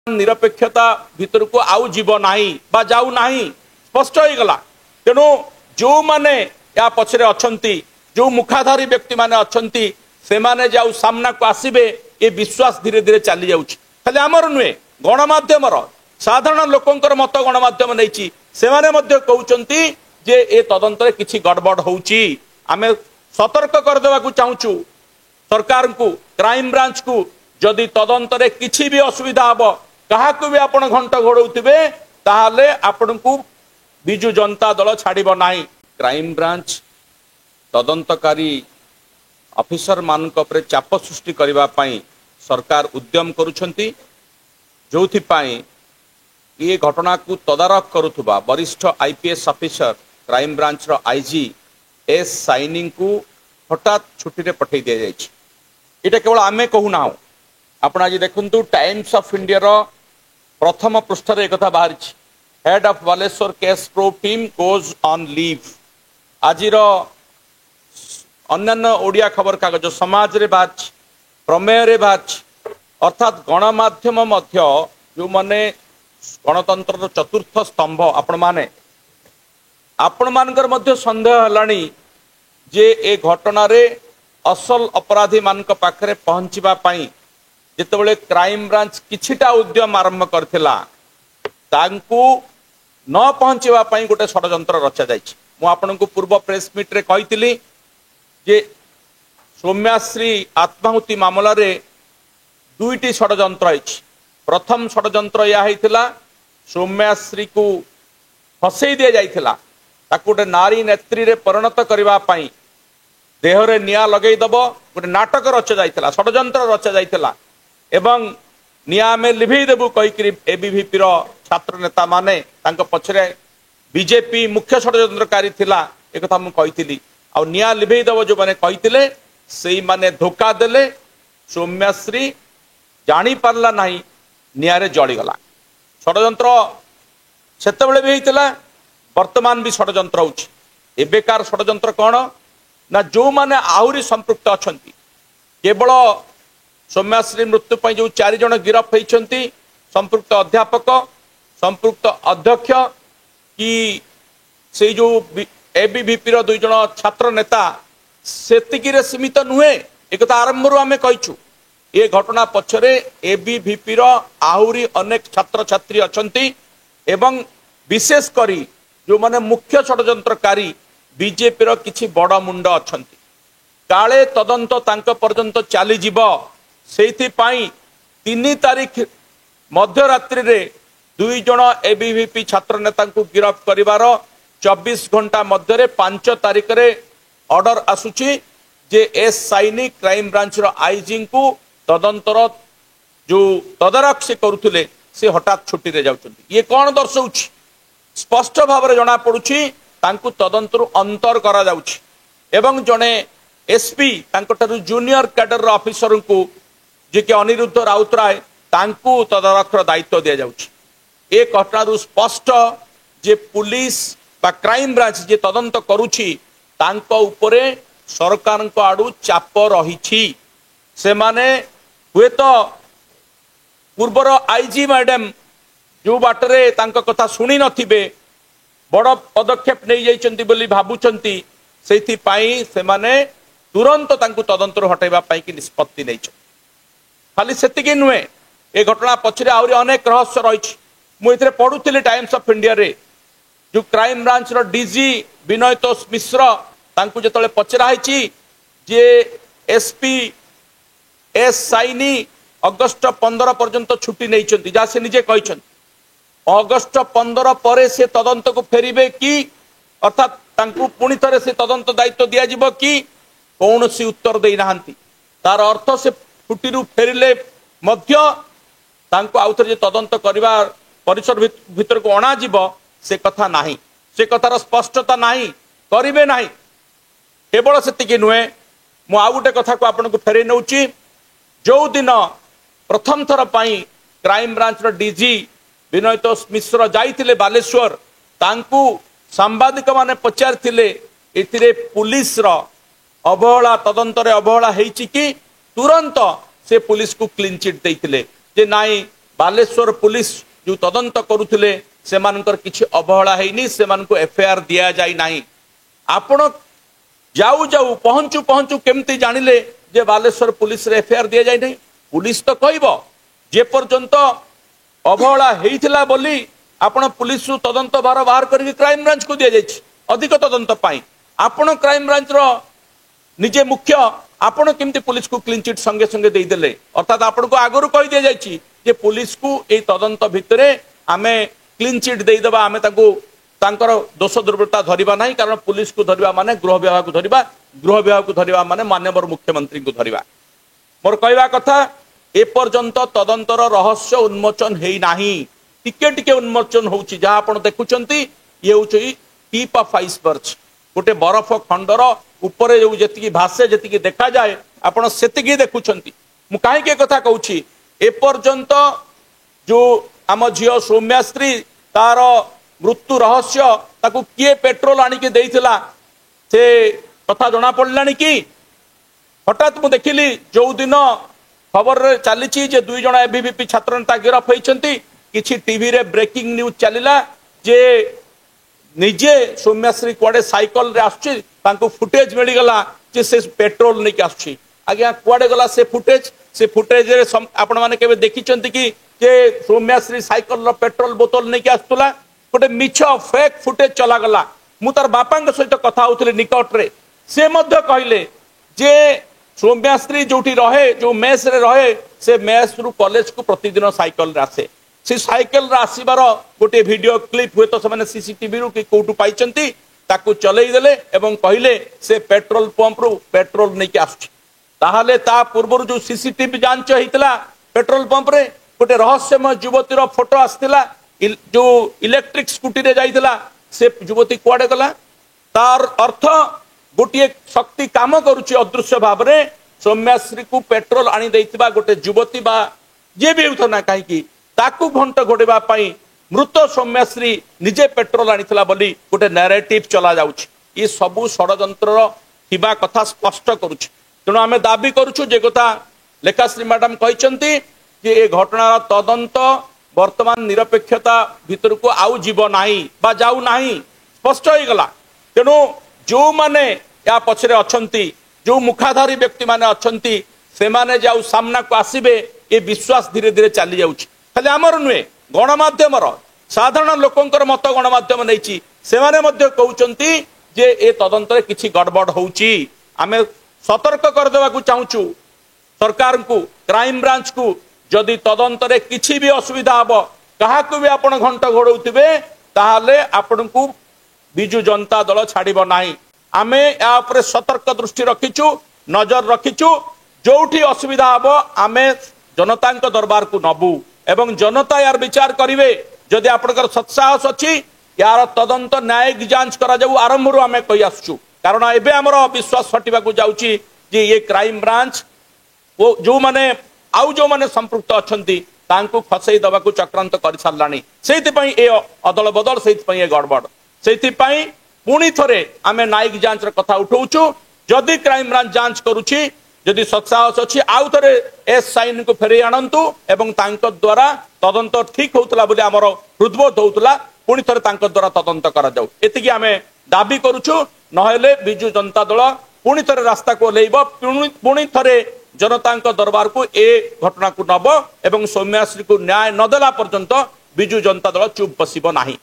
निरपेक्षता भितर को आउ जीव नाही बा जाऊ नाही स्पष्ट हो गला। तेणु जो माने या पछरे अछंती जो मुखाधारी व्यक्ति माने अछंती से माने जाऊ सामना को आसीबे ये विश्वास धीरे धीरे चली जाउछि। खाली हमर नुहे गणमाध्यम साधारण लोकंकर मत गणमाध्यम नैछि से माने मध्य कहउचंती जे ए तदंतरे किछि गड़बड़ होउछि। आमे सतर्क कर देबा को चाहूछु सरकार को क्राइम ब्रांच को जदि तदंतरे किछि भी असुविधा हबो काहाकु भी आपण घंट घोड़ौथिबे ताहाले आपनकु बिजु जनता दल छाड़िबो नाही। क्राइम ब्रांच तदंतकारी ऑफिसर मानक उपरे चाप सृष्टि करिबा पई सरकार उद्यम करूछंती जोथि पई ये घटना को तदारख करुथुबा वरिष्ठ आईपीएस ऑफिसर क्राइम ब्रांच रो आईजी एस साइनिंग को हठात छुट्टी रे पठै दिया जायछि। एटा केवल आमे कहू ना आपण आज देखंतु टाइम्स ऑफ इंडिया रो प्रथम पृष्ठ रे एकथा बाहर head of Baleshwar case pro team goes on leave. आज अन्य ओडिया खबर कागज समाज रे बाहर प्रमेय रे बाहर अर्थात गणमाध्यम मध्य जो माने गणतंत्र चतुर्थ स्तंभ आपण मानकर मध्य संदेह हलानी जे ए घटना रे असल अपराधी मानक पाखरे पहुंचीबा पई जितेबाला क्राइम ब्रांच किछिटा उद्यम आरंभ करथिला तांकु न पहुंचीबा पई गोटे षडयंत्र रचा जायछि। मु आपनकु पूर्व प्रेस मीट रे कहितली जे सौम्याश्री आत्माहुति मामला रे दुईटी षडयंत्र अछि। प्रथम षडयंत्र या हैथिला सौम्याश्री को फसई दिया जाइथिला ताकु गोटे नारी नेत्री रे परिणत करबा पई देहरे निया लगई दबो गोटे नाटक रचा जाइथिला षडयंत्र रचा जाइथिला एवं निया में लिभेई देबु कहिकरी एबीवीपी रो छात्र नेता माने तांको पछरे बीजेपी मुख्य षडयंत्रकारी थिला एकथा मु कहितली आ निया लिभेई देबो जो माने कहितले सेई माने धोखा देले सौम्याश्री जानी पारला नाही नियारे जळी गला। षडयंत्र सेतेबेले भी हेतिला वर्तमान भी षडयंत्र होछि। एबेकार षडयंत्र कोन ना जो माने आहुरी संपृक्त अछंती केवल सौम्याश्री मृत्यु पर जो 4 जन गिरफ होती संपृक्त अध्यापक संपृक्त अध्यक्ष कि से जो एबीवीपी रो 2 जन छात्र नेता सेतिकी रे सीमित नुहे एक आरंभ रू आमे कहिछु। ये घटना पछरे एबीवीपी रो आहुरी अनेक छात्र छात्री अछंती एवं विशेष करी जो माने मुख्य षडयंत्रकारी बीजेपी रो किछि बड़ मुंड अछंती काले तदंत तांक पर्यंत चली जीव सेथि पाई 3 तारीख मध्यरात्रि रे 2 जन एबीवीपी छात्र नेता को गिरफ्त करिवार 24 घंटा मध्य 5 तारीख रे ऑर्डर आसुची J S Saini crime branch रो आईजी को तदंतर जो तदारख से करुले से हठात छुट्टी रे जाउछंती। ये कौन दर्शाउछि स्पष्ट भाव में जना पड़ुछि तांकु तदंतर अंतर करा जाउछि एवं जने एसपी तांकटारु जूनियर कैडर रो ऑफिसर को जे कि अनिरुद्ध राउतराय तांकु तदारखर दायित्व दिया जाउछि। ए घटनारु स्पष्ट जे पुलिस बा क्राइम ब्रांच जे तदंत करुछि तांको उपरे सरकार को आडू चाप रहिछि। से माने हुए तो पूर्वर आईजी मैडम जो बाटरे तांको कथा सुनी नथिबे बड़ पदक्षेप नहीं जाइछंती बोली भाबुछंती सेथि पाई से माने तुरंत तांको तदंतर हटाइबा पाई कि निष्पत्ति नै छ। खाली सेतिके नुहे ए घटना पछरे आउरी अनेक रहस्य रहिछि। मु एथरे पढुथिले टाइम्स ऑफ इंडिया रे जो क्राइम ब्रांच रो डीजी विनयतोष मिश्र तांको जेतले पचरा हिछि जे एसपी एस साइनी अगस्त 15 पर्यंत छुट्टी नहीं चंती जा से निजे कहिछंती अगस्त 15 परे से तदंत को फेरिबे कि अर्थात तांको पुणी थरे से तदंत दायित्व दिया जिवो कि कौनसी उत्तर देई नाहंती तार अर्थ से छुट्टी रु फेरिले मध्य तांको आउथरे तदंत करिवा परिसर भीतर को अणा जिवो से कथा नाही से कथार स्पष्टता नाही करिवे नाही। केवल सेतिके नुहे मु आ गोटे कथा को आपन को फेरे नउची जो दिन प्रथम थर पाई क्राइम ब्रांच रो डीजी विनयतोष मिश्र जाइथिले बालेश्वर तांकु सांबादिक माने पचारथिले एथिरे पुलिस रो अवहेला तदंतरे अवहेला हेछि कि तुरंत से पुलिस को क्लीन चिट देइथिले जे नाई बालेश्वर पुलिस जो तदंत करुले से किसी अवहेला हैनी से एफआईआर दिया जाई नाही। आपण जाऊ जाऊ पहुंचु पहुंचु केमती जानिले जे बालेश्वर पुलिस रे एफआईआर दिया जाई नहीं? पुलिस तो कहबो जे पर्यंत अवहेला हेइथिला बोली आपण पुलिस तदंत भार बाहर करके क्राइम ब्रांच को दिया जाइछि अधिक तदंत पाई। आपण क्राइम ब्रांच रो निजे मुख्य आपण केमती पुलिस को क्लीन चिट संगे संगे दे देले? अर्थात आपण को आगरु कहि दिया जाइछि जे पुलिस को ए तदंत भितरे आमे क्लीन चिट दे देबा, आमे ताको तांकर दोष दुर्बलता धरिबा नाही, कारण पुलिस को धरिबा माने गृह विभाग को धरिबा, गृह विभाग को धरिबा माने माननीय मुख्यमंत्री को धरिबा। मोर कहवा कथा ए पर्यंत तदंतर रहस्य उन्मोचन हेई नाही, टिके टिके उन्मोचन होउछि। जहा आपण देखुचंती ये होउछि टिप ऑफ आइसबर्ग, गोटे बरफ खंडर ऊपर जो जेतिकी भाषे जेतिकी देखा जाए आपण सेतिकी देखुचंती। मु काहे के कथा कहूछि ए पर्यंत जो आम झियो सौम्याश्री तार मृत्यु रहस्य ताकू किए पेट्रोल आनी के देइथिला से कथा जना पड़लानी कि? हठात मु देखिली जो दिन खबर रे चली जे 2 जण एबीवीपी छात्र नेता गिरफ होइछंती, किछि टीवी रे ब्रेकिंग न्यूज चलिला जे निजे सौम्याश्री कुआडे साइकल रे आछी, तांको फुटेज मिली गला जे से पेट्रोल नै के आछी। आज्ञा कुआडे गला से फुटेज? से फुटेज रे आपण माने केबे देखिचंती कि जे सौम्याश्री साइकल रो पेट्रोल बोतल नै के आस्तुला? गोटे मिछ फेक फुटेज चला गला। मु तार बापा सहित कथा होउतले निकट रे, से मध्य कहले जे सौम्याश्री जोटी रहे जो मेस रे रहे से मेस रु कॉलेज को प्रतिदिन साइकल रे आसे। से साइकल रे आसीबार गोटे वीडियो क्लिप हुए तो से सीसीटीवी रु कि कोटू पाइचंती, ताकू चलई देले एवं कहले से पेट्रोल पंप रु पेट्रोल नै के आछी। ताहाले ता पूर्व जो सीसीटीवी जांच होइतला पेट्रोल पंप रे गोटे रहस्यमय युवतीर फोटो आस्तिला, जो इलेक्ट्रिक स्कूटी रे जाइतला से युवती कुआडे गला? तार अर्थ गोटे शक्ति काम करुची अदृश्य भाव रे सौम्याश्री को पेट्रोल आनी देइतिबा गोटे युवती बा जे भी होता ना कहीं ताकू घंट घोड़ेबा पई मृत सौम्याश्री निजे पेट्रोल आनीथिला बोली गोटे नैरेटिव चला जाउची। ये सबु षडयंत्र थिबा कथा स्पष्ट करुची। तेणु आमे दाबी करुछु जे कथा लेखाश्री मैडम कहिसंती जे ए घटनार तदंत वर्तमान निरपेक्षता भितर को आउ जीव नाही बा जाऊ नाही, स्पष्ट हो गला। तेणु जो माने या पछरे अछंती, जो मुखाधारी व्यक्ति माने अछंती, से माने जाऊ सामना को आसीबे ए विश्वास धीरे धीरे चली जाउची। खाली हमर नुहे गणमाध्यम साधारण लोकंकर मत गणमाध्यम नैची, से माने मध्य कहउचंती जे ए तदंत रे किछि गड़बड़ होउची। आमे सतर्क कर देबा को चाहूचु सरकार को, क्राइम ब्रांच को, जदि तदंत रे किछि भी असुविधा हबो, काहाकू भी आपण घंट घोड़ौथिबे ताहाले आपण को बिजु जनता दल छाड़िबो नाही। आमे या ऊपर सतर्क दृष्टि रखिचु, नजर रखिचु। जोठी असुविधा हबो आमे जनतांक दरबार को नबु एवं जनता यार विचार करिवे। जदि आपनकर सत्साहस अछि यार तदंत न्यायिक जांच करा जाऊ आरंभ रु आमे कहि आसुचु, कारण एबे हमर विश्वास हटिबा को जाउची जे ये क्राइम ब्रांच वो जो माने आउ जो माने संपृक्त अछंती तांको फसई दबा को चक्रांत कर सारलानी। सेति पई ए अदल बदल, सेति पई ए गड़बड़, सेति पई पुणी थरे आमे न्यायिक जांच र कथा उठाउचु। जदि क्राइम ब्रांच जांच करूची, जदि सत्साहस अछि आउ थरे एस साइन को फेरे आनंतु एवं तांको द्वारा तदंत ठीक होतला बोली हमर हृदबोध होतला, पुणी थरे तांको द्वारा तदंत करा जाऊ, एतिकी आमे दाबी करूचु। नहेले बिजु जनता दल पुणी थरे रास्ता को लेइबो, पुणी थरे जनता दरबार को ए घटना को नब एवं सौम्याश्री को न्याय नदेला पर्यंत बिजु जनता दल चुप बसिब नाही।